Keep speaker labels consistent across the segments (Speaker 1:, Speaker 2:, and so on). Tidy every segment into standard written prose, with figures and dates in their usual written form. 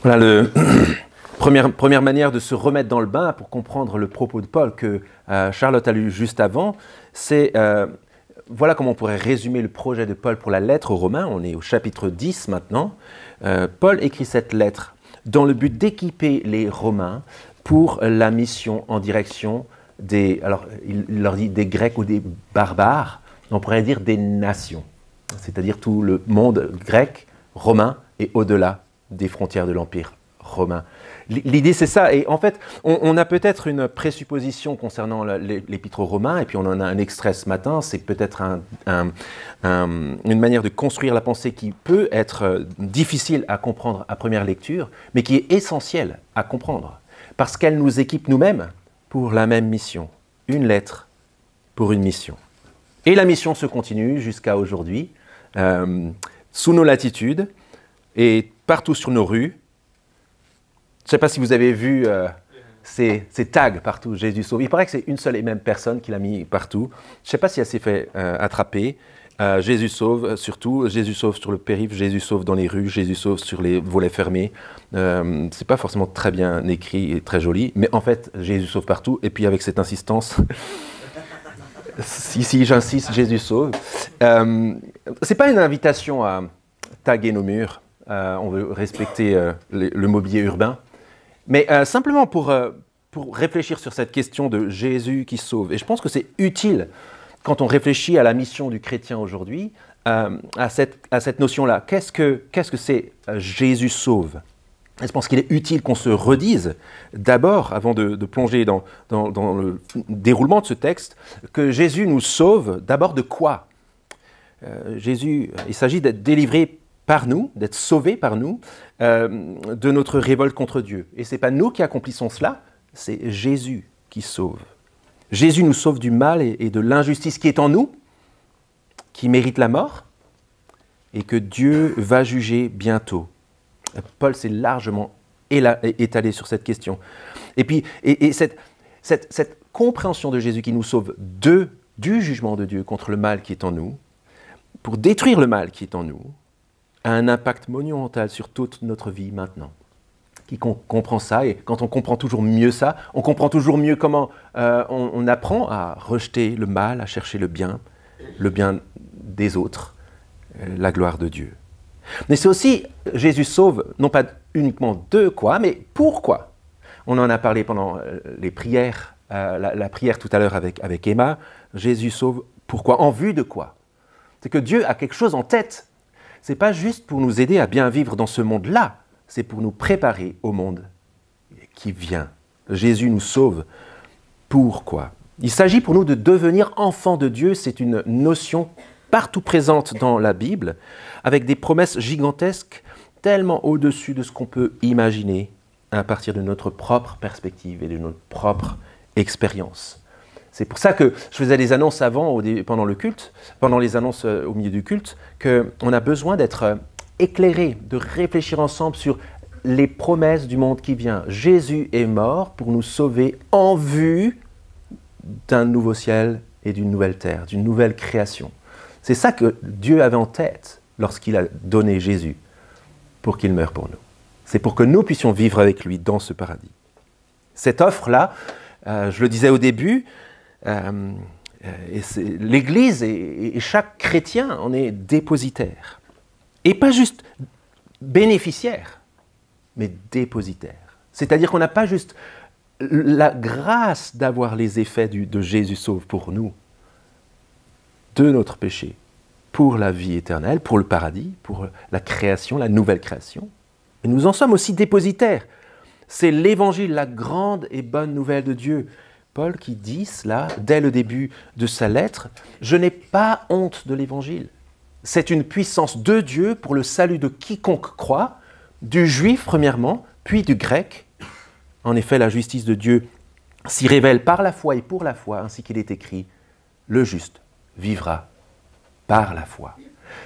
Speaker 1: Voilà première manière de se remettre dans le bain pour comprendre le propos de Paul que Charlotte a lu juste avant, c'est voilà comment on pourrait résumer le projet de Paul pour la lettre aux Romains. On est au chapitre 10 maintenant. Paul écrit cette lettre dans le but d'équiper les Romains pour la mission en direction des, alors il leur dit des Grecs ou des barbares, on pourrait dire des nations, c'est-à-dire tout le monde grec, romain et au-delà des frontières de l'Empire romain. L'idée, c'est ça. Et en fait, on a peut-être une présupposition concernant l'épître aux Romains, et puis on en a un extrait ce matin. C'est peut-être une manière de construire la pensée qui peut être difficile à comprendre à première lecture, mais qui est essentielle à comprendre, parce qu'elle nous équipe nous-mêmes pour la même mission. Une lettre pour une mission. Et la mission se continue jusqu'à aujourd'hui, sous nos latitudes, et partout sur nos rues. Je ne sais pas si vous avez vu ces tags partout, Jésus sauve. Il paraît que c'est une seule et même personne qui l'a mis partout. Je ne sais pas si elle s'est fait attraper. Jésus sauve surtout, Jésus sauve sur le périph', Jésus sauve dans les rues, Jésus sauve sur les volets fermés. Ce n'est pas forcément très bien écrit et très joli, mais en fait, Jésus sauve partout. Et puis avec cette insistance, si j'insiste, Jésus sauve. Ce n'est pas une invitation à taguer nos murs. On veut respecter le mobilier urbain. Mais simplement pour réfléchir sur cette question de Jésus qui sauve. Et je pense que c'est utile, quand on réfléchit à la mission du chrétien aujourd'hui, à cette notion-là. Qu'est-ce que c'est Jésus sauve? Et je pense qu'il est utile qu'on se redise, d'abord, avant de plonger dans le déroulement de ce texte, que Jésus nous sauve d'abord de quoi? Jésus, il s'agit d'être délivré par nous, d'être sauvés par nous, de notre révolte contre Dieu. Et ce n'est pas nous qui accomplissons cela, c'est Jésus qui sauve. Jésus nous sauve du mal et de l'injustice qui est en nous, qui mérite la mort, et que Dieu va juger bientôt. Paul s'est largement étalé sur cette question. Et puis, cette compréhension de Jésus qui nous sauve du jugement de Dieu contre le mal qui est en nous, pour détruire le mal qui est en nous, a un impact monumental sur toute notre vie maintenant. Quiconque comprend ça, et quand on comprend toujours mieux ça, on comprend toujours mieux comment on apprend à rejeter le mal, à chercher le bien des autres, la gloire de Dieu. Mais c'est aussi, Jésus sauve, non pas uniquement de quoi, mais pourquoi. On en a parlé pendant les prières, la prière tout à l'heure avec Emma. Jésus sauve pourquoi? En vue de quoi? C'est que Dieu a quelque chose en tête. Ce n'est pas juste pour nous aider à bien vivre dans ce monde-là, c'est pour nous préparer au monde qui vient. Jésus nous sauve. Pourquoi? Il s'agit pour nous de devenir enfants de Dieu, c'est une notion partout présente dans la Bible, avec des promesses gigantesques, tellement au-dessus de ce qu'on peut imaginer à partir de notre propre perspective et de notre propre expérience. C'est pour ça que je faisais des annonces pendant le culte, pendant les annonces au milieu du culte, qu'on a besoin d'être éclairés, de réfléchir ensemble sur les promesses du monde qui vient. Jésus est mort pour nous sauver en vue d'un nouveau ciel et d'une nouvelle terre, d'une nouvelle création. C'est ça que Dieu avait en tête lorsqu'il a donné Jésus pour qu'il meure pour nous. C'est pour que nous puissions vivre avec lui dans ce paradis. Cette offre-là, je le disais au début, l'Église et chaque chrétien en est dépositaire. Et pas juste bénéficiaire, mais dépositaire. C'est-à-dire qu'on n'a pas juste la grâce d'avoir les effets de Jésus sauve pour nous, de notre péché, pour la vie éternelle, pour le paradis, pour la création, la nouvelle création. Et nous en sommes aussi dépositaires. C'est l'Évangile, la grande et bonne nouvelle de Dieu. Paul qui dit cela dès le début de sa lettre, « Je n'ai pas honte de l'Évangile. C'est une puissance de Dieu pour le salut de quiconque croit, du juif premièrement, puis du grec. En effet, la justice de Dieu s'y révèle par la foi et pour la foi, ainsi qu'il est écrit, le juste vivra par la foi. »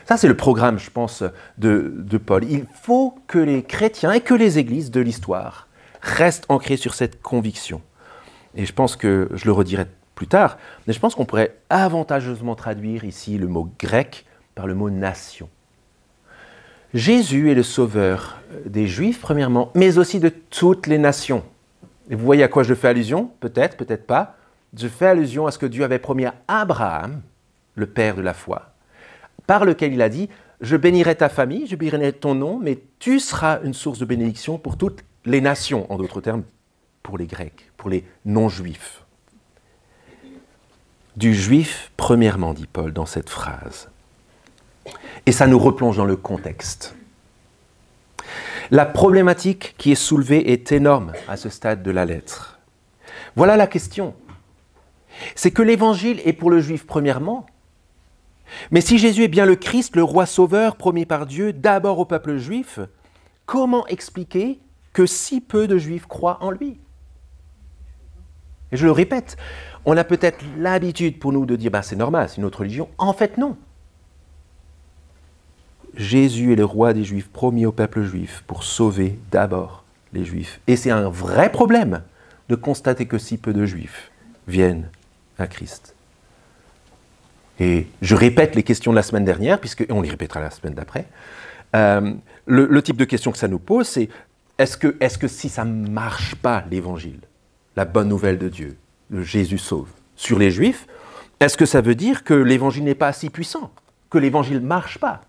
Speaker 1: Ça, c'est le programme, je pense, de Paul. Il faut que les chrétiens et que les églises de l'histoire restent ancrés sur cette conviction. Et je pense que, je le redirai plus tard, mais je pense qu'on pourrait avantageusement traduire ici le mot grec par le mot nation. Jésus est le sauveur des Juifs, premièrement, mais aussi de toutes les nations. Et vous voyez à quoi je fais allusion? Peut-être, peut-être pas. Je fais allusion à ce que Dieu avait promis à Abraham, le père de la foi, par lequel il a dit « Je bénirai ta famille, je bénirai ton nom, mais tu seras une source de bénédiction pour toutes les nations. » En d'autres termes, pour les Grecs, pour les non-juifs. Du juif, premièrement, dit Paul dans cette phrase. Et ça nous replonge dans le contexte. La problématique qui est soulevée est énorme à ce stade de la lettre. Voilà la question. C'est que l'évangile est pour le juif premièrement, mais si Jésus est bien le Christ, le roi sauveur promis par Dieu d'abord au peuple juif, comment expliquer que si peu de juifs croient en lui? Et je le répète, on a peut-être l'habitude pour nous de dire c'est normal, c'est une autre religion. En fait, non. Jésus est le roi des Juifs, promis au peuple juif pour sauver d'abord les Juifs. Et c'est un vrai problème de constater que si peu de Juifs viennent à Christ. Et je répète les questions de la semaine dernière, on les répétera la semaine d'après. Le type de question que ça nous pose, c'est est-ce que si ça ne marche pas, l'Évangile, la bonne nouvelle de Dieu, de Jésus sauve, sur les Juifs, est-ce que ça veut dire que l'Évangile n'est pas assez puissant, que l'Évangile ne marche pas?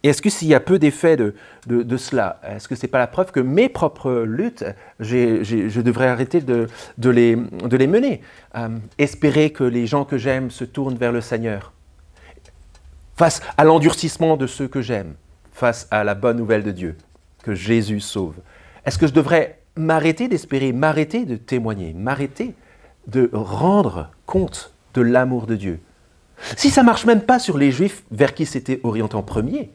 Speaker 1: Et est-ce que s'il y a peu d'effets de cela, est-ce que ce n'est pas la preuve que mes propres luttes, je devrais arrêter de les mener? Espérer que les gens que j'aime se tournent vers le Seigneur, face à l'endurcissement de ceux que j'aime, face à la bonne nouvelle de Dieu, que Jésus sauve. Est-ce que je devrais m'arrêter d'espérer, m'arrêter de témoigner, m'arrêter de rendre compte de l'amour de Dieu? Si ça ne marche même pas sur les Juifs vers qui c'était orienté en premier,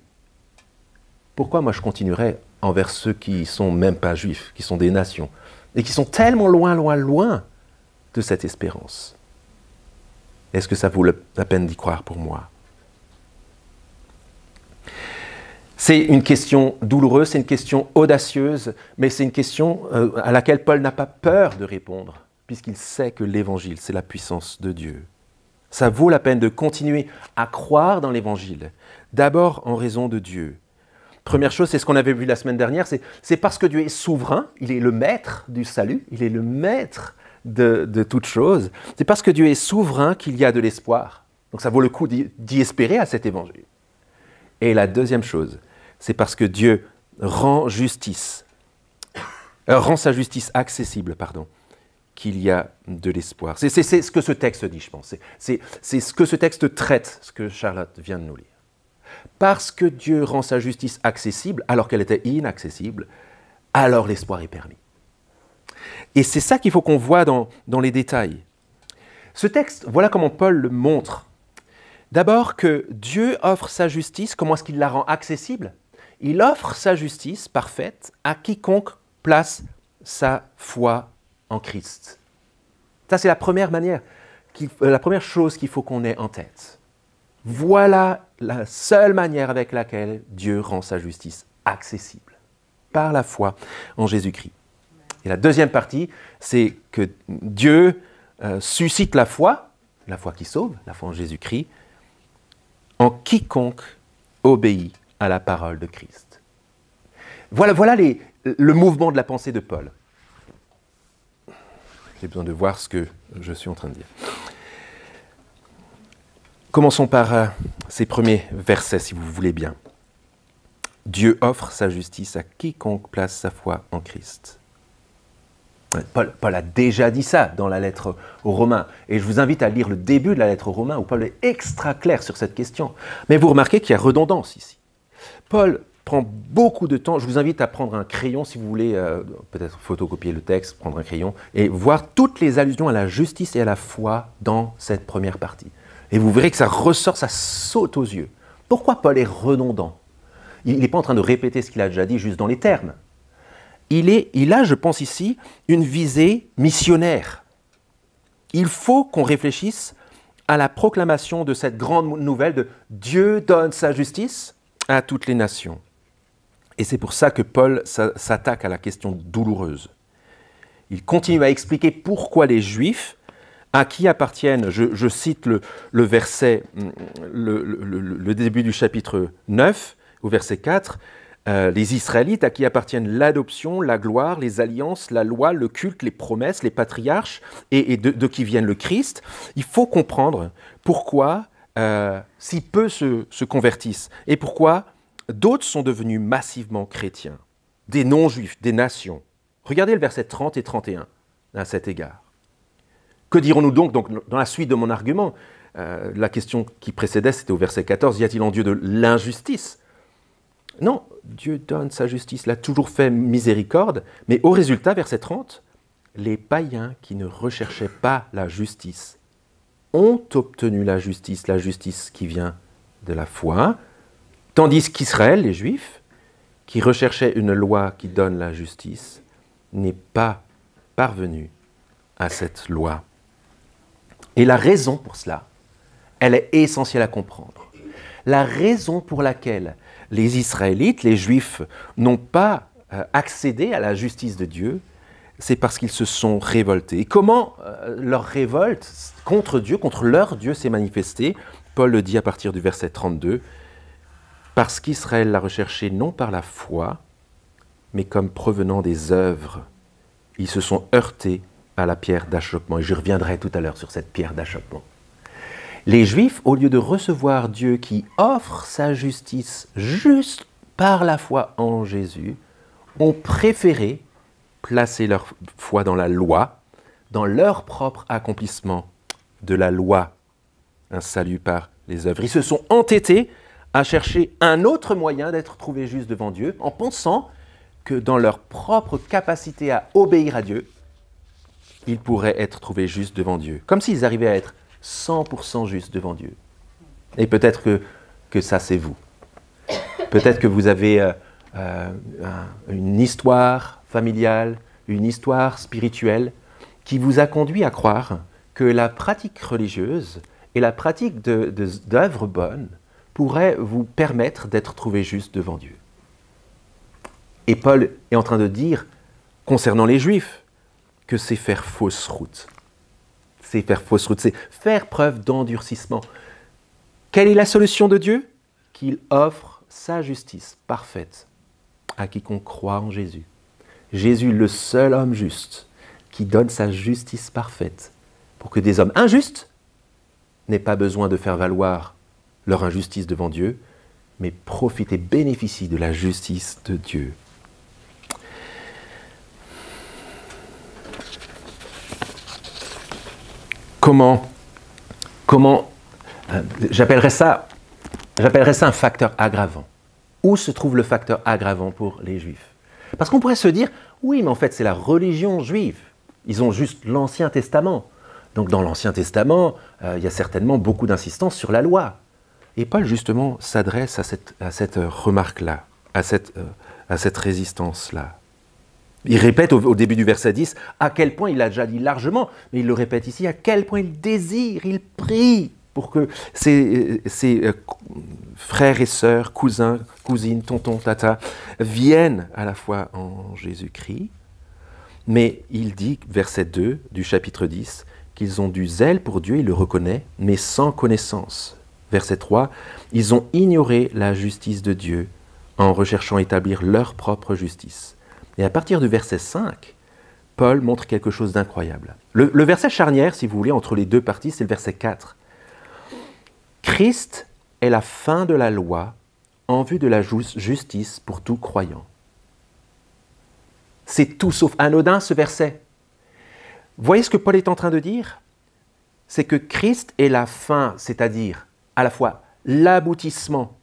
Speaker 1: pourquoi moi je continuerais envers ceux qui ne sont même pas juifs, qui sont des nations, et qui sont tellement loin, loin, loin de cette espérance? Est-ce que ça vaut la peine d'y croire pour moi? C'est une question douloureuse, c'est une question audacieuse, mais c'est une question à laquelle Paul n'a pas peur de répondre, puisqu'il sait que l'Évangile, c'est la puissance de Dieu. Ça vaut la peine de continuer à croire dans l'Évangile, d'abord en raison de Dieu. Première chose, c'est ce qu'on avait vu la semaine dernière, c'est parce que Dieu est souverain, il est le maître du salut, il est le maître de toutes choses. C'est parce que Dieu est souverain qu'il y a de l'espoir. Donc ça vaut le coup d'y espérer à cet évangile. Et la deuxième chose, c'est parce que Dieu rend sa justice accessible, qu'il y a de l'espoir. C'est ce que ce texte dit, je pense. C'est ce que ce texte traite, ce que Charlotte vient de nous lire. Parce que Dieu rend sa justice accessible, alors qu'elle était inaccessible, alors l'espoir est permis. Et c'est ça qu'il faut qu'on voit dans les détails. Ce texte, voilà comment Paul le montre. D'abord que Dieu offre sa justice, comment est-ce qu'il la rend accessible? Il offre sa justice parfaite à quiconque place sa foi en Christ. Ça, c'est la première chose qu'il faut qu'on ait en tête. Voilà la seule manière avec laquelle Dieu rend sa justice accessible, par la foi en Jésus-Christ. Et la deuxième partie, c'est que Dieu suscite la foi qui sauve, la foi en Jésus-Christ, en quiconque obéit à la parole de Christ. Voilà le mouvement de la pensée de Paul. J'ai besoin de voir ce que je suis en train de dire. Commençons par ces premiers versets, si vous voulez bien. Dieu offre sa justice à quiconque place sa foi en Christ. Paul a déjà dit ça dans la lettre aux Romains. Et je vous invite à lire le début de la lettre aux Romains où Paul est extra clair sur cette question. Mais vous remarquez qu'il y a redondance ici. Paul prend beaucoup de temps. Je vous invite à prendre un crayon si vous voulez, peut-être photocopier le texte, prendre un crayon, et voir toutes les allusions à la justice et à la foi dans cette première partie. Et vous verrez que ça ressort, ça saute aux yeux. Pourquoi Paul est redondant? Il n'est pas en train de répéter ce qu'il a déjà dit juste dans les termes. Il a, je pense ici, une visée missionnaire. Il faut qu'on réfléchisse à la proclamation de cette grande nouvelle de Dieu donne sa justice à toutes les nations. Et c'est pour ça que Paul s'attaque à la question douloureuse. Il continue à expliquer pourquoi les Juifs, à qui appartiennent, je cite le verset, le début du chapitre 9, au verset 4, les Israélites à qui appartiennent l'adoption, la gloire, les alliances, la loi, le culte, les promesses, les patriarches, et de qui viennent le Christ, il faut comprendre pourquoi si peu se convertissent et pourquoi d'autres sont devenus massivement chrétiens, des non-juifs, des nations. Regardez le verset 30 et 31 à cet égard. Que dirons-nous donc dans la suite de mon argument? La question qui précédait, c'était au verset 14, y a-t-il en Dieu de l'injustice? Non, Dieu donne sa justice, il a toujours fait miséricorde, mais au résultat, verset 30, les païens qui ne recherchaient pas la justice ont obtenu la justice qui vient de la foi, tandis qu'Israël, les Juifs, qui recherchaient une loi qui donne la justice, n'est pas parvenu à cette loi. Et la raison pour cela, elle est essentielle à comprendre. La raison pour laquelle les Israélites, les Juifs, n'ont pas accédé à la justice de Dieu, c'est parce qu'ils se sont révoltés. Et comment leur révolte contre Dieu, contre leur Dieu s'est manifestée? Paul le dit à partir du verset 32, « Parce qu'Israël l'a recherché non par la foi, mais comme provenant des œuvres. Ils se sont heurtés à la pierre d'achoppement. » Et je reviendrai tout à l'heure sur cette pierre d'achoppement. Les Juifs, au lieu de recevoir Dieu qui offre sa justice juste par la foi en Jésus, ont préféré placer leur foi dans la loi, dans leur propre accomplissement de la loi, un salut par les œuvres. Ils se sont entêtés à chercher un autre moyen d'être trouvés justes devant Dieu, en pensant que dans leur propre capacité à obéir à Dieu, ils pourraient être trouvés justes devant Dieu, comme s'ils arrivaient à être 100% justes devant Dieu. Et peut-être que ça, c'est vous. Peut-être que vous avez une histoire familiale, une histoire spirituelle qui vous a conduit à croire que la pratique religieuse et la pratique d'œuvres bonnes pourraient vous permettre d'être trouvé juste devant Dieu. Et Paul est en train de dire, concernant les Juifs, que c'est faire fausse route. C'est faire fausse route, c'est faire preuve d'endurcissement. Quelle est la solution de Dieu? Qu'il offre sa justice parfaite à quiconque croit en Jésus. Jésus, le seul homme juste, qui donne sa justice parfaite pour que des hommes injustes n'aient pas besoin de faire valoir leur injustice devant Dieu, mais profitent et bénéficient de la justice de Dieu. Comment j'appellerais ça un facteur aggravant. Où se trouve le facteur aggravant pour les Juifs? Parce qu'on pourrait se dire, oui, mais en fait, c'est la religion juive. Ils ont juste l'Ancien Testament. Donc dans l'Ancien Testament, il y a certainement beaucoup d'insistance sur la loi. Et Paul, justement, s'adresse à cette remarque-là, à cette résistance-là. Il répète au début du verset 10 à quel point, il l'a déjà dit largement, mais il le répète ici, à quel point il désire, il prie pour que ses frères et sœurs, cousins, cousines, tontons, tata, viennent à la foi en Jésus-Christ. Mais il dit, verset 2 du chapitre 10, qu'ils ont du zèle pour Dieu, il le reconnaît, mais sans connaissance. Verset 3, ils ont ignoré la justice de Dieu en recherchant à établir leur propre justice. Et à partir du verset 5, Paul montre quelque chose d'incroyable. Le verset charnière, si vous voulez, entre les deux parties, c'est le verset 4. Christ est la fin de la loi en vue de la justice pour tout croyant. C'est tout sauf anodin, ce verset. Voyez ce que Paul est en train de dire? C'est que Christ est la fin, c'est-à-dire à la fois l'aboutissement,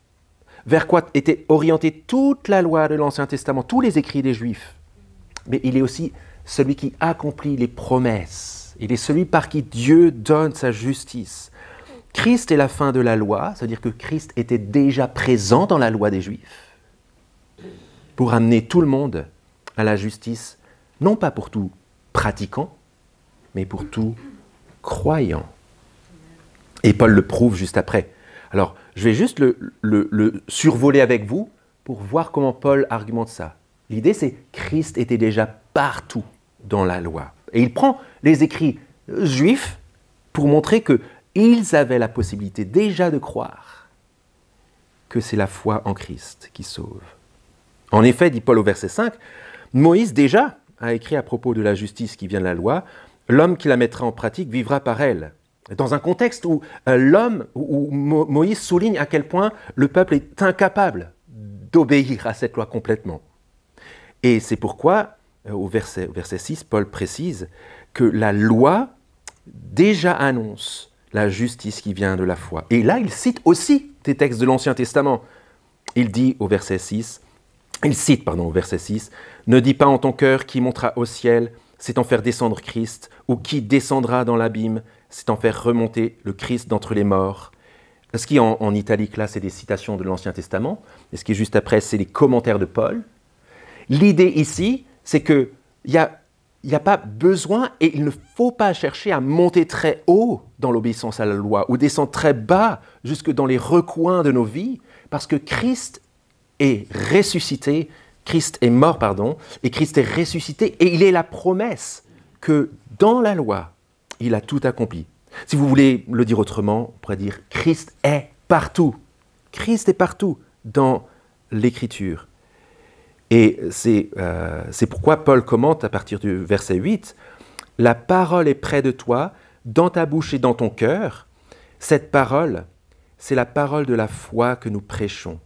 Speaker 1: vers quoi était orientée toute la loi de l'Ancien Testament, tous les écrits des Juifs. Mais il est aussi celui qui accomplit les promesses. Il est celui par qui Dieu donne sa justice. Christ est la fin de la loi, c'est-à-dire que Christ était déjà présent dans la loi des Juifs pour amener tout le monde à la justice, non pas pour tout pratiquant, mais pour tout croyant. Et Paul le prouve juste après. Alors, je vais juste le survoler avec vous pour voir comment Paul argumente ça. L'idée, c'est que Christ était déjà partout dans la loi. Et il prend les écrits juifs pour montrer qu'ils avaient la possibilité déjà de croire que c'est la foi en Christ qui sauve. En effet, dit Paul au verset 5, Moïse déjà a écrit à propos de la justice qui vient de la loi, « L'homme qui la mettra en pratique vivra par elle ». Dans un contexte où Moïse souligne à quel point le peuple est incapable d'obéir à cette loi complètement. Et c'est pourquoi, au verset 6, Paul précise que la loi déjà annonce la justice qui vient de la foi. Et là, il cite aussi des textes de l'Ancien Testament. Il dit au verset 6, au verset 6, « Ne dis pas en ton cœur qui montera au ciel, c'est en faire descendre Christ, ou qui descendra dans l'abîme, c'est en faire remonter le Christ d'entre les morts. » Ce qui est en italique là, c'est des citations de l'Ancien Testament. Et ce qui est juste après, c'est les commentaires de Paul. L'idée ici, c'est qu'il n'y a pas besoin et il ne faut pas chercher à monter très haut dans l'obéissance à la loi ou descendre très bas jusque dans les recoins de nos vies, parce que Christ est ressuscité, Christ est mort, et Christ est ressuscité, et il est la promesse que dans la loi, il a tout accompli. Si vous voulez le dire autrement, on pourrait dire Christ est partout. Christ est partout dans l'Écriture. Et c'est pourquoi Paul commente à partir du verset 8, « La parole est près de toi, dans ta bouche et dans ton cœur. » Cette parole, c'est la parole de la foi que nous prêchons.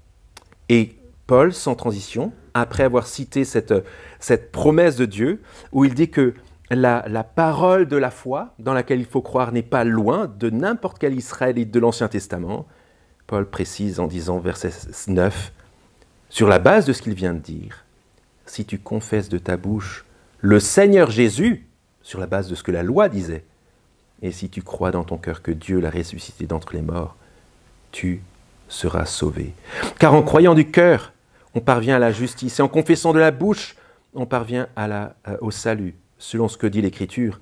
Speaker 1: Et Paul, sans transition, après avoir cité cette promesse de Dieu, où il dit que la parole de la foi dans laquelle il faut croire n'est pas loin de n'importe quel Israélite de l'Ancien Testament, Paul précise en disant, verset 9, « Sur la base de ce qu'il vient de dire, si tu confesses de ta bouche le Seigneur Jésus, sur la base de ce que la loi disait, et si tu crois dans ton cœur que Dieu l'a ressuscité d'entre les morts, tu seras sauvé. Car en croyant du cœur, on parvient à la justice, et en confessant de la bouche, on parvient au salut. Selon ce que dit l'Écriture,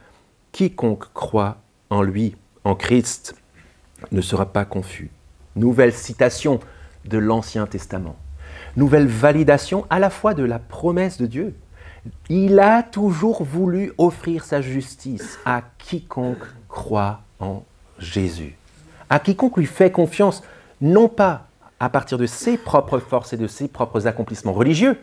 Speaker 1: quiconque croit en lui, en Christ, ne sera pas confus. » Nouvelle citation de l'Ancien Testament. Nouvelle validation à la fois de la promesse de Dieu. Il a toujours voulu offrir sa justice à quiconque croit en Jésus. À quiconque lui fait confiance, non pas à partir de ses propres forces et de ses propres accomplissements religieux,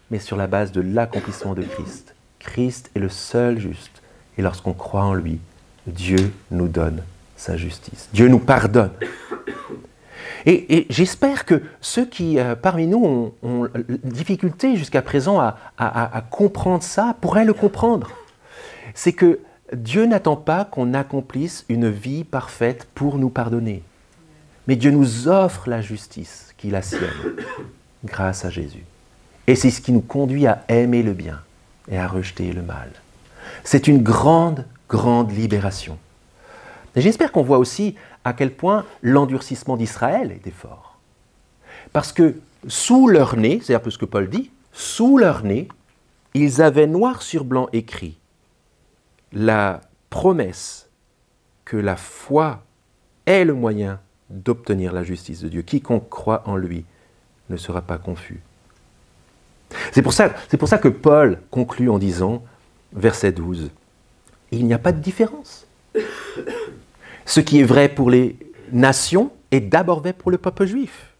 Speaker 1: mais sur la base de l'accomplissement de Christ. Christ est le seul juste. Et lorsqu'on croit en lui, Dieu nous donne sa justice. Dieu nous pardonne. Et j'espère que ceux qui, parmi nous, ont difficulté jusqu'à présent à comprendre ça, pourraient le comprendre. C'est que Dieu n'attend pas qu'on accomplisse une vie parfaite pour nous pardonner. Mais Dieu nous offre la justice qui est la sienne, grâce à Jésus. Et c'est ce qui nous conduit à aimer le bien et à rejeter le mal. C'est une grande, grande libération. Et j'espère qu'on voit aussi à quel point l'endurcissement d'Israël était fort. Parce que sous leur nez, c'est un peu ce que Paul dit, sous leur nez, ils avaient noir sur blanc écrit la promesse que la foi est le moyen d'obtenir la justice de Dieu. Quiconque croit en lui ne sera pas confus. C'est pour ça que Paul conclut en disant, verset 12, « Il n'y a pas de différence. Ce qui est vrai pour les nations est d'abord vrai pour le peuple juif.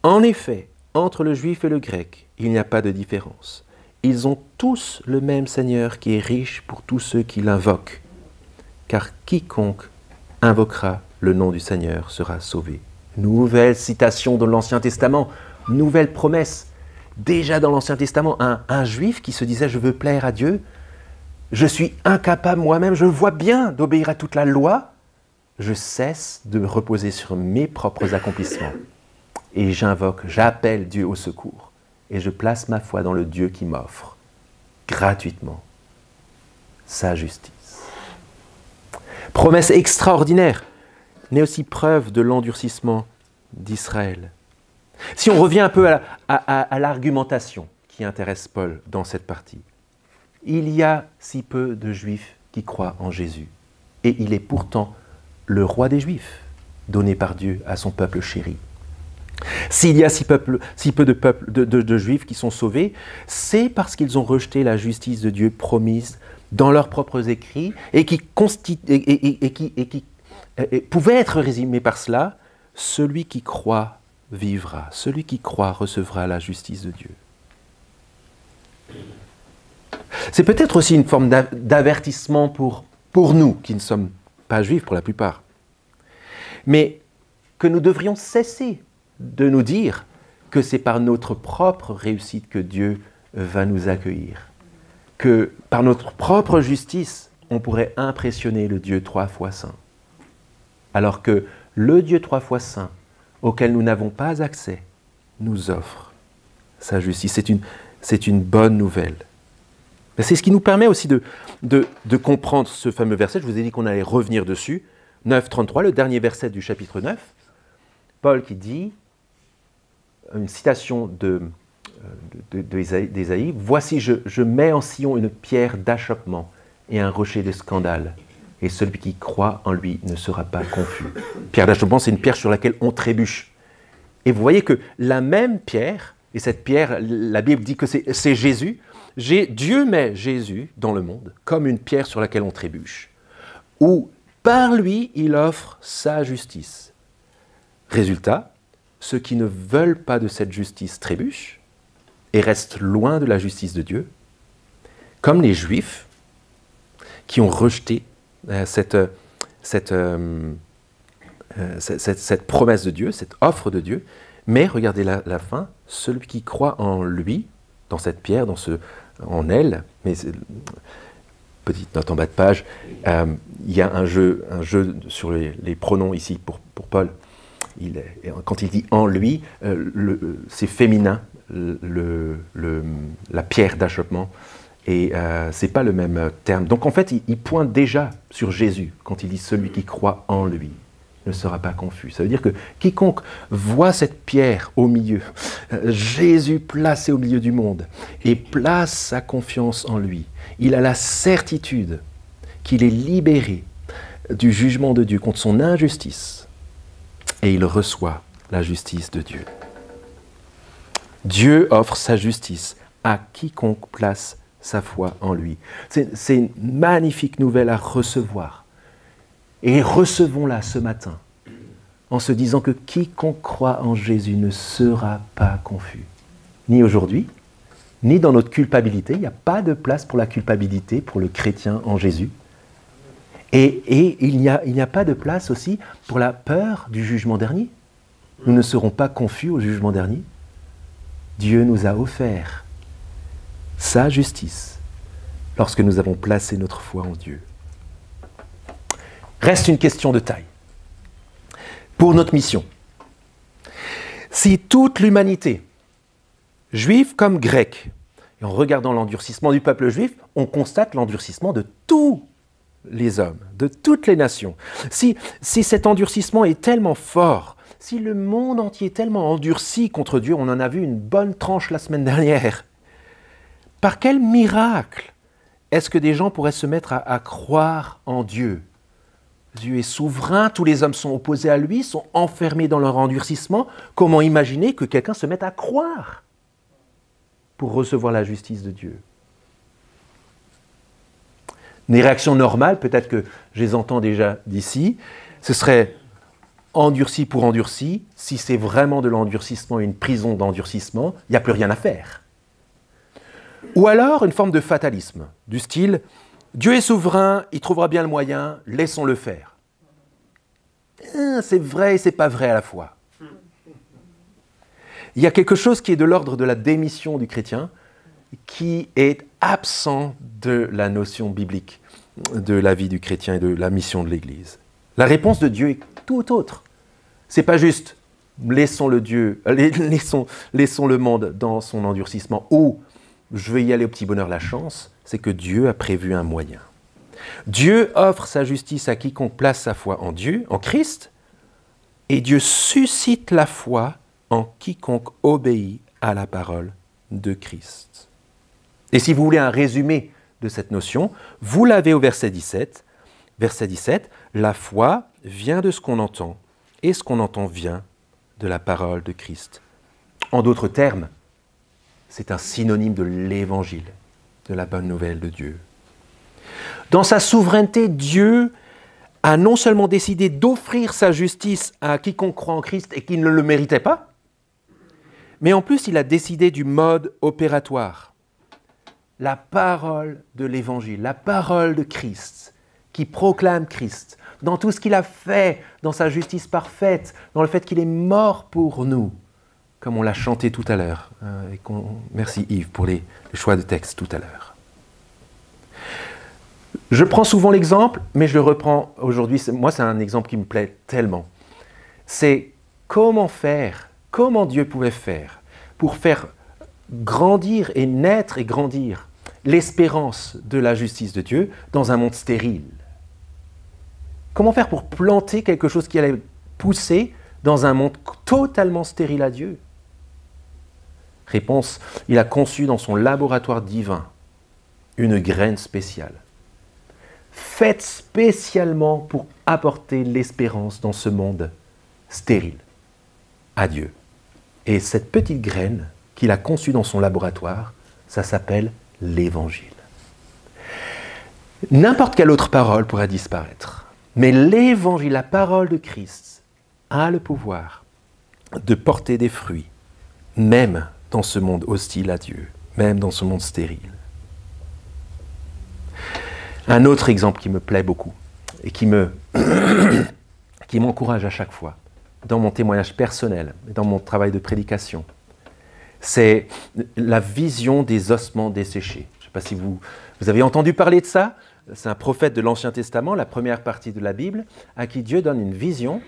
Speaker 1: En effet, entre le juif et le grec, il n'y a pas de différence. Ils ont tous le même Seigneur qui est riche pour tous ceux qui l'invoquent. Car quiconque invoquera le nom du Seigneur sera sauvé. » Nouvelle citation de l'Ancien Testament, nouvelle promesse. Déjà dans l'Ancien Testament, un juif qui se disait « Je veux plaire à Dieu, je suis incapable moi-même, je vois bien d'obéir à toute la loi, je cesse de me reposer sur mes propres accomplissements. Et j'appelle Dieu au secours. Et je place ma foi dans le Dieu qui m'offre gratuitement sa justice. » Promesse extraordinaire, mais aussi preuve de l'endurcissement d'Israël. Si on revient un peu à l'argumentation qui intéresse Paul dans cette partie, il y a si peu de Juifs qui croient en Jésus, et il est pourtant le roi des Juifs, donné par Dieu à son peuple chéri. S'il y a si peu de Juifs qui sont sauvés, c'est parce qu'ils ont rejeté la justice de Dieu promise dans leurs propres écrits et qui pouvait être résumée par cela: celui qui croit vivra, celui qui croit recevra la justice de Dieu. C'est peut-être aussi une forme d'avertissement pour nous qui ne sommes pas juifs pour la plupart, mais que nous devrions cesser de nous dire que c'est par notre propre réussite que Dieu va nous accueillir, que par notre propre justice, on pourrait impressionner le Dieu 3 fois saint, alors que le Dieu 3 fois saint, auquel nous n'avons pas accès, nous offre sa justice. C'est une bonne nouvelle. C'est ce qui nous permet aussi de comprendre ce fameux verset. Je vous ai dit qu'on allait revenir dessus. 9,33, le dernier verset du chapitre 9. Paul qui dit, une citation d'Ésaïe, « Voici, je mets en Sion une pierre d'achoppement et un rocher de scandale, et celui qui croit en lui ne sera pas confus. » Pierre d'achoppement, c'est une pierre sur laquelle on trébuche. Et vous voyez que la même pierre, et cette pierre, la Bible dit que c'est Jésus, Dieu met Jésus dans le monde comme une pierre sur laquelle on trébuche, où par lui, il offre sa justice. Résultat, ceux qui ne veulent pas de cette justice trébuchent et restent loin de la justice de Dieu, comme les Juifs qui ont rejeté cette promesse de Dieu, cette offre de Dieu. Mais regardez la fin, celui qui croit en lui, dans cette pierre, en elle, mais petite note en bas de page, il y a un jeu sur les pronoms ici pour Paul. Quand il dit en lui, c'est féminin, la pierre d'achoppement, et c'est pas le même terme. Donc en fait, il pointe déjà sur Jésus quand il dit celui qui croit en lui ne sera pas confus. Ça veut dire que quiconque voit cette pierre au milieu, Jésus placé au milieu du monde, et place sa confiance en lui, il a la certitude qu'il est libéré du jugement de Dieu contre son injustice, et il reçoit la justice de Dieu. Dieu offre sa justice à quiconque place sa foi en lui. C'est une magnifique nouvelle à recevoir. Et recevons-la ce matin en se disant que quiconque croit en Jésus ne sera pas confus. Ni aujourd'hui, ni dans notre culpabilité. Il n'y a pas de place pour la culpabilité pour le chrétien en Jésus. Et il n'y a pas de place aussi pour la peur du jugement dernier. Nous ne serons pas confus au jugement dernier. Dieu nous a offert sa justice lorsque nous avons placé notre foi en Dieu. Reste une question de taille. Pour notre mission, si toute l'humanité, juive comme grecque, et en regardant l'endurcissement du peuple juif, on constate l'endurcissement de tous les hommes, de toutes les nations. Si cet endurcissement est tellement fort, si le monde entier est tellement endurci contre Dieu, on en a vu une bonne tranche la semaine dernière, par quel miracle est-ce que des gens pourraient se mettre à croire en Dieu ? Dieu est souverain, tous les hommes sont opposés à lui, sont enfermés dans leur endurcissement. Comment imaginer que quelqu'un se mette à croire pour recevoir la justice de Dieu? Des réactions normales, peut-être que je les entends déjà d'ici, ce serait endurci pour endurci. Si c'est vraiment de l'endurcissement, une prison d'endurcissement, il n'y a plus rien à faire. Ou alors une forme de fatalisme, du style « Dieu est souverain, il trouvera bien le moyen, laissons-le faire. » C'est vrai et c'est pas vrai à la fois. Il y a quelque chose qui est de l'ordre de la démission du chrétien, qui est absent de la notion biblique de la vie du chrétien et de la mission de l'Église. La réponse de Dieu est tout autre. C'est pas juste laissons le monde dans son endurcissement ou je vais y aller au petit bonheur la chance, c'est que Dieu a prévu un moyen. Dieu offre sa justice à quiconque place sa foi en Dieu, en Christ, et Dieu suscite la foi en quiconque obéit à la parole de Christ. Et si vous voulez un résumé de cette notion, vous l'avez au verset 17. Verset 17, la foi vient de ce qu'on entend, et ce qu'on entend vient de la parole de Christ. En d'autres termes, c'est un synonyme de l'évangile, de la bonne nouvelle de Dieu. Dans sa souveraineté, Dieu a non seulement décidé d'offrir sa justice à quiconque croit en Christ et qui ne le méritait pas, mais en plus il a décidé du mode opératoire. La parole de l'Évangile, la parole de Christ, qui proclame Christ, dans tout ce qu'il a fait, dans sa justice parfaite, dans le fait qu'il est mort pour nous, comme on l'a chanté tout à l'heure. Merci Yves pour les choix de texte tout à l'heure. Je prends souvent l'exemple, mais je le reprends aujourd'hui. Moi, c'est un exemple qui me plaît tellement. C'est comment Dieu pouvait faire pour faire grandir et naître et grandir l'espérance de la justice de Dieu dans un monde stérile. Comment faire pour planter quelque chose qui allait pousser dans un monde totalement stérile à Dieu? Réponse, il a conçu dans son laboratoire divin une graine spéciale, faite spécialement pour apporter l'espérance dans ce monde stérile à Dieu. Et cette petite graine qu'il a conçue dans son laboratoire, ça s'appelle l'Évangile. N'importe quelle autre parole pourrait disparaître, mais l'Évangile, la parole de Christ, a le pouvoir de porter des fruits, même dans ce monde hostile à Dieu, même dans ce monde stérile. Un autre exemple qui me plaît beaucoup et qui m'encourage à chaque fois, dans mon témoignage personnel, dans mon travail de prédication, c'est la vision des ossements desséchés. Je ne sais pas si vous avez entendu parler de ça. C'est un prophète de l'Ancien Testament, la première partie de la Bible, à qui Dieu donne une vision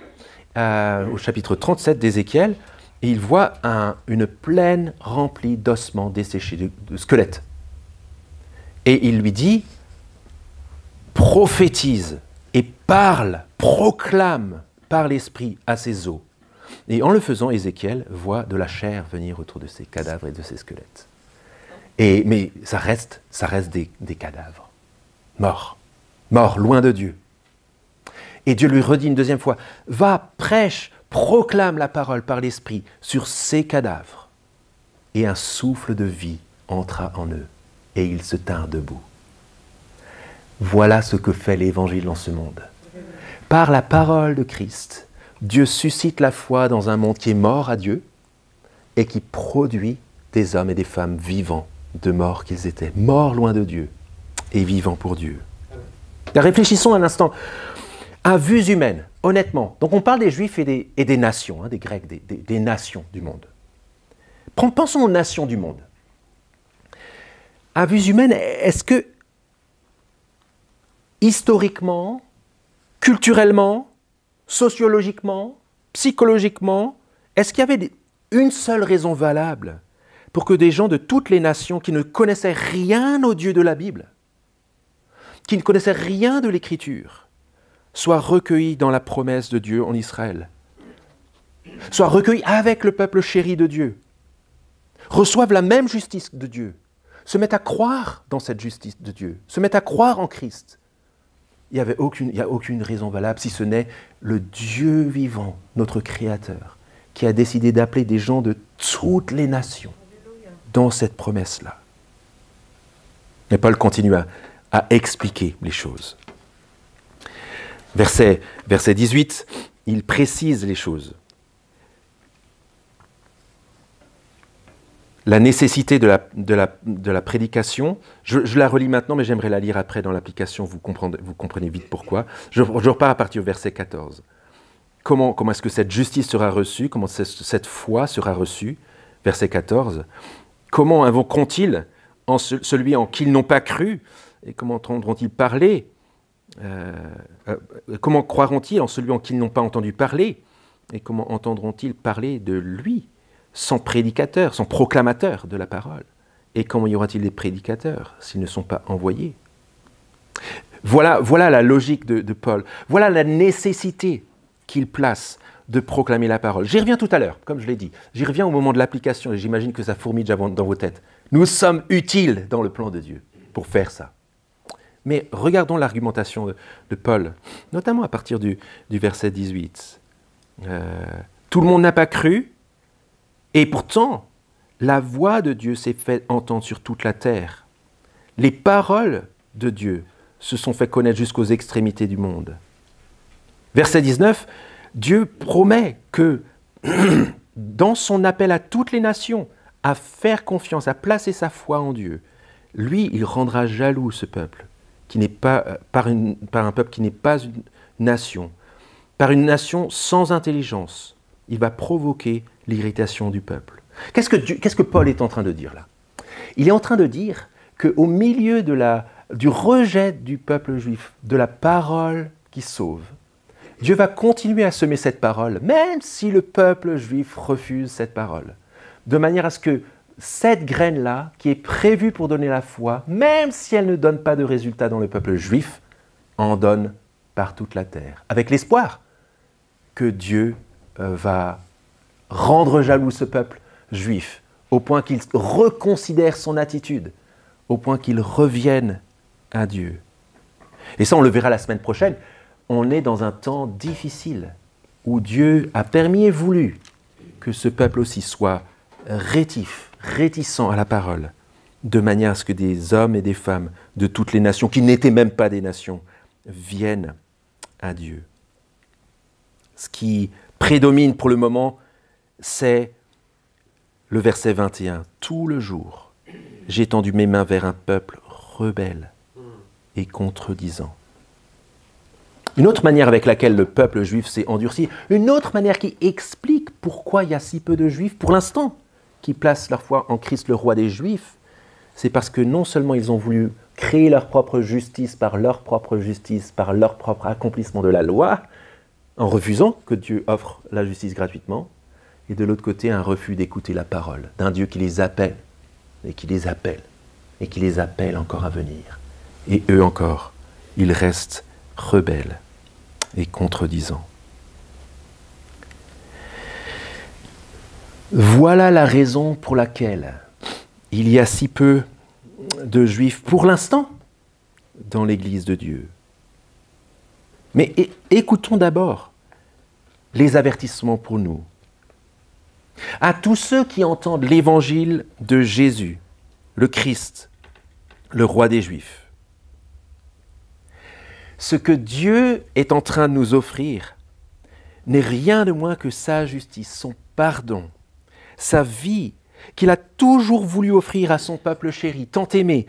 Speaker 1: au chapitre 37 d'Ézéchiel, et il voit une plaine remplie d'ossements desséchés, de squelettes. Et il lui dit, prophétise et parle, proclame par l'Esprit à ces os. Et en le faisant, Ézéchiel voit de la chair venir autour de ces cadavres et de ces squelettes. Mais ça reste des cadavres, morts, loin de Dieu. Et Dieu lui redit une deuxième fois, va, prêche, proclame la parole par l'Esprit sur ces cadavres. Et un souffle de vie entra en eux, et ils se tinrent debout. Voilà ce que fait l'Évangile dans ce monde. Par la parole de Christ, Dieu suscite la foi dans un monde qui est mort à Dieu et qui produit des hommes et des femmes vivants de mort qu'ils étaient, morts loin de Dieu et vivants pour Dieu. Réfléchissons un instant à vues humaines, honnêtement. Donc on parle des Juifs et des nations, des Grecs, des nations du monde. Pensons aux nations du monde. À vues humaines, est-ce que historiquement, culturellement, sociologiquement, psychologiquement, est-ce qu'il y avait une seule raison valable pour que des gens de toutes les nations qui ne connaissaient rien au Dieu de la Bible, qui ne connaissaient rien de l'Écriture, soient recueillis dans la promesse de Dieu en Israël, soient recueillis avec le peuple chéri de Dieu, reçoivent la même justice de Dieu, se mettent à croire dans cette justice de Dieu, se mettent à croire en Christ? Il n'y a aucune raison valable, si ce n'est le Dieu vivant, notre Créateur, qui a décidé d'appeler des gens de toutes les nations dans cette promesse-là. Et Paul continue à expliquer les choses. Verset 18, il précise les choses. La nécessité de la prédication, je la relis maintenant, mais j'aimerais la lire après dans l'application, vous comprenez vite pourquoi. Je repars à partir du verset 14. Comment est-ce que cette justice sera reçue? Comment cette foi sera reçue? Verset 14. Comment invoqueront-ils celui en qui ils n'ont pas cru? Et comment entendront-ils parler? Comment croiront-ils en celui en qui ils n'ont pas entendu parler? Et comment entendront-ils parler de lui sans prédicateur, sans proclamateur de la parole? Et comment y aura-t-il des prédicateurs s'ils ne sont pas envoyés? Voilà la logique de Paul. Voilà la nécessité qu'il place de proclamer la parole. J'y reviens tout à l'heure, comme je l'ai dit. J'y reviens au moment de l'application et j'imagine que ça fourmille déjà dans vos têtes. Nous sommes utiles dans le plan de Dieu pour faire ça. Mais regardons l'argumentation de Paul, notamment à partir du verset 18. Tout le monde n'a pas cru, et pourtant, la voix de Dieu s'est fait entendre sur toute la terre. Les paroles de Dieu se sont fait connaître jusqu'aux extrémités du monde. Verset 19, Dieu promet que dans son appel à toutes les nations, à faire confiance, à placer sa foi en Dieu, lui, il rendra jaloux ce peuple, qui n'est pas, par un peuple qui n'est pas une nation, par une nation sans intelligence. Il va provoquer l'irritation du peuple. Qu'est-ce que Paul est en train de dire là? Il est en train de dire qu'au milieu du rejet du peuple juif, de la parole qui sauve, Dieu va continuer à semer cette parole, même si le peuple juif refuse cette parole, de manière à ce que cette graine-là, qui est prévue pour donner la foi, même si elle ne donne pas de résultat dans le peuple juif, en donne par toute la terre, avec l'espoir que Dieu va rendre jaloux ce peuple juif, au point qu'il reconsidère son attitude, au point qu'il revienne à Dieu. Et ça, on le verra la semaine prochaine. On est dans un temps difficile, où Dieu a permis et voulu que ce peuple aussi soit réticent à la parole, de manière à ce que des hommes et des femmes de toutes les nations, qui n'étaient même pas des nations, viennent à Dieu. Ce qui prédomine pour le moment, c'est le verset 21. Tout le jour, j'ai tendu mes mains vers un peuple rebelle et contredisant. Une autre manière avec laquelle le peuple juif s'est endurci, une autre manière qui explique pourquoi il y a si peu de juifs, pour l'instant, qui placent leur foi en Christ, le roi des Juifs, c'est parce que non seulement ils ont voulu créer leur propre justice, par leur propre accomplissement de la loi, en refusant que Dieu offre la justice gratuitement, et de l'autre côté, un refus d'écouter la parole d'un Dieu qui les appelle, et qui les appelle, et qui les appelle encore à venir. Et eux encore, ils restent rebelles et contredisants. Voilà la raison pour laquelle il y a si peu de Juifs, pour l'instant, dans l'Église de Dieu. Mais écoutons d'abord les avertissements pour nous. À tous ceux qui entendent l'évangile de Jésus, le Christ, le roi des Juifs. Ce que Dieu est en train de nous offrir n'est rien de moins que sa justice, son pardon, sa vie qu'il a toujours voulu offrir à son peuple chéri, tant aimé,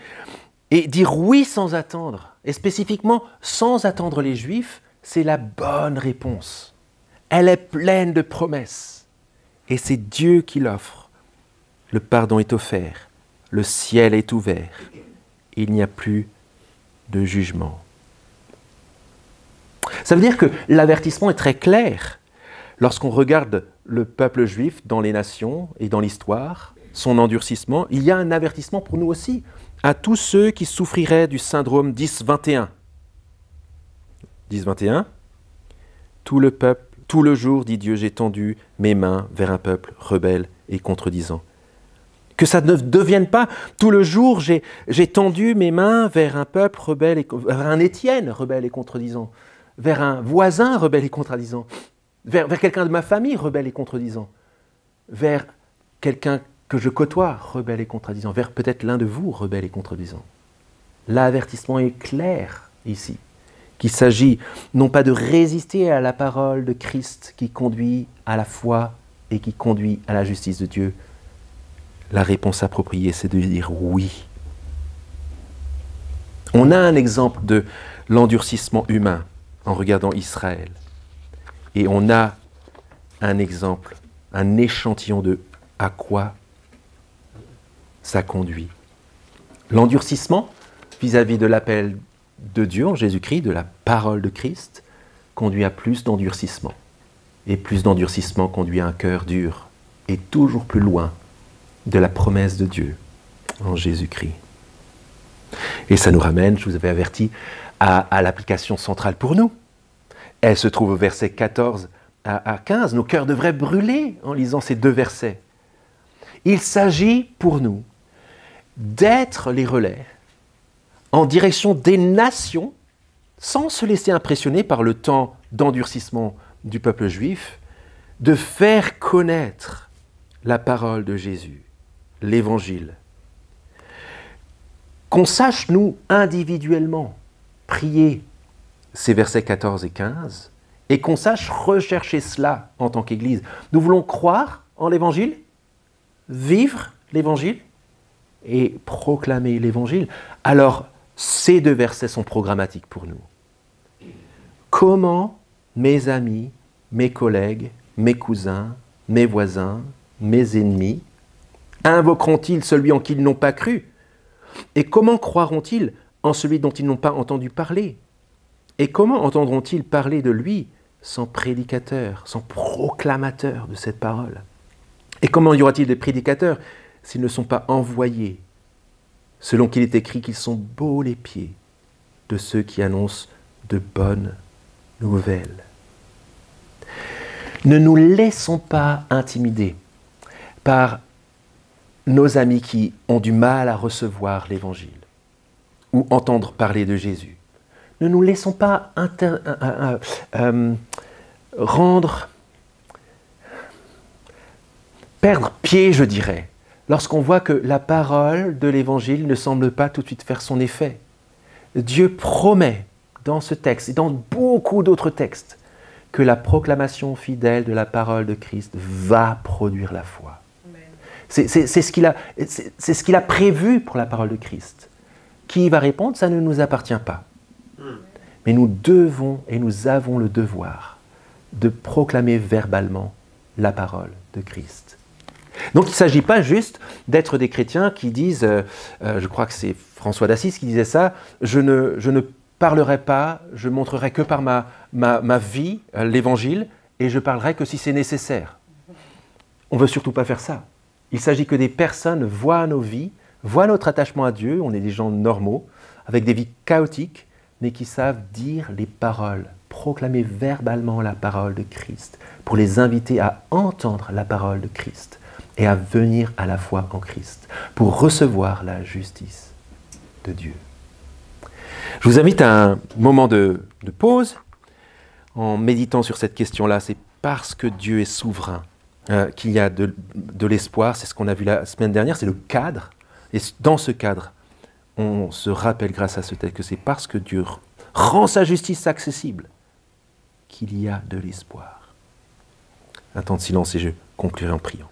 Speaker 1: et dire oui sans attendre, et spécifiquement sans attendre les Juifs, c'est la bonne réponse. Elle est pleine de promesses, et c'est Dieu qui l'offre. Le pardon est offert, le ciel est ouvert, il n'y a plus de jugement. Ça veut dire que l'avertissement est très clair. Lorsqu'on regarde le peuple juif dans les nations et dans l'histoire, son endurcissement, il y a un avertissement pour nous aussi, à tous ceux qui souffriraient du syndrome 10-21. 10-21, tout le jour, dit Dieu, j'ai tendu mes mains vers un peuple rebelle et contredisant. Que ça ne devienne pas, tout le jour, j'ai tendu mes mains vers un peuple rebelle, vers un Étienne rebelle et contredisant, vers un voisin rebelle et contredisant, vers quelqu'un de ma famille rebelle et contredisant, vers quelqu'un que je côtoie rebelle et contredisant, vers peut-être l'un de vous rebelle et contredisant. L'avertissement est clair ici, qu'il s'agit non pas de résister à la parole de Christ qui conduit à la foi et qui conduit à la justice de Dieu. La réponse appropriée, c'est de dire oui. On a un exemple de l'endurcissement humain en regardant Israël. Et on a un exemple, un échantillon de à quoi ça conduit. L'endurcissement vis-à-vis de l'appel de Dieu en Jésus-Christ, de la parole de Christ, conduit à plus d'endurcissement. Et plus d'endurcissement conduit à un cœur dur et toujours plus loin de la promesse de Dieu en Jésus-Christ. Et ça nous ramène, je vous avais averti, à l'application centrale pour nous. Elle se trouve au verset 14 à 15. Nos cœurs devraient brûler en lisant ces deux versets. Il s'agit pour nous d'être les relais en direction des nations, sans se laisser impressionner par le temps d'endurcissement du peuple juif, de faire connaître la parole de Jésus, l'Évangile. Qu'on sache, nous, individuellement, prier ces versets 14 et 15, et qu'on sache rechercher cela en tant qu'Église. Nous voulons croire en l'Évangile, vivre l'Évangile et proclamer l'Évangile. Alors, ces deux versets sont programmatiques pour nous. Comment mes amis, mes collègues, mes cousins, mes voisins, mes ennemis invoqueront-ils celui en qui ils n'ont pas cru? Et comment croiront-ils en celui dont ils n'ont pas entendu parler? Et comment entendront-ils parler de lui sans prédicateur, sans proclamateur de cette parole? Et comment y aura-t-il des prédicateurs s'ils ne sont pas envoyés, selon qu'il est écrit qu'ils sont beaux les pieds de ceux qui annoncent de bonnes nouvelles? Ne nous laissons pas intimider par nos amis qui ont du mal à recevoir l'Évangile ou entendre parler de Jésus. Ne nous laissons pas perdre pied, je dirais, lorsqu'on voit que la parole de l'Évangile ne semble pas tout de suite faire son effet. Dieu promet dans ce texte et dans beaucoup d'autres textes que la proclamation fidèle de la parole de Christ va produire la foi. C'est ce qu'il a prévu pour la parole de Christ. Qui va répondre, ça ne nous appartient pas. Mais nous devons et nous avons le devoir de proclamer verbalement la parole de Christ. Donc il ne s'agit pas juste d'être des chrétiens qui disent, je crois que c'est François d'Assise qui disait ça, je ne parlerai pas, je montrerai que par ma vie l'Évangile et je parlerai que si c'est nécessaire. On ne veut surtout pas faire ça. Il s'agit que des personnes voient nos vies, voient notre attachement à Dieu, on est des gens normaux, avec des vies chaotiques, mais qui savent dire les paroles, proclamer verbalement la parole de Christ, pour les inviter à entendre la parole de Christ et à venir à la foi en Christ, pour recevoir la justice de Dieu. Je vous invite à un moment de pause en méditant sur cette question-là. C'est parce que Dieu est souverain qu'il y a de l'espoir. C'est ce qu'on a vu la semaine dernière, c'est le cadre. Et dans ce cadre, on se rappelle grâce à ce texte que c'est parce que Dieu rend sa justice accessible qu'il y a de l'espoir. Un temps de silence et je conclurai en priant.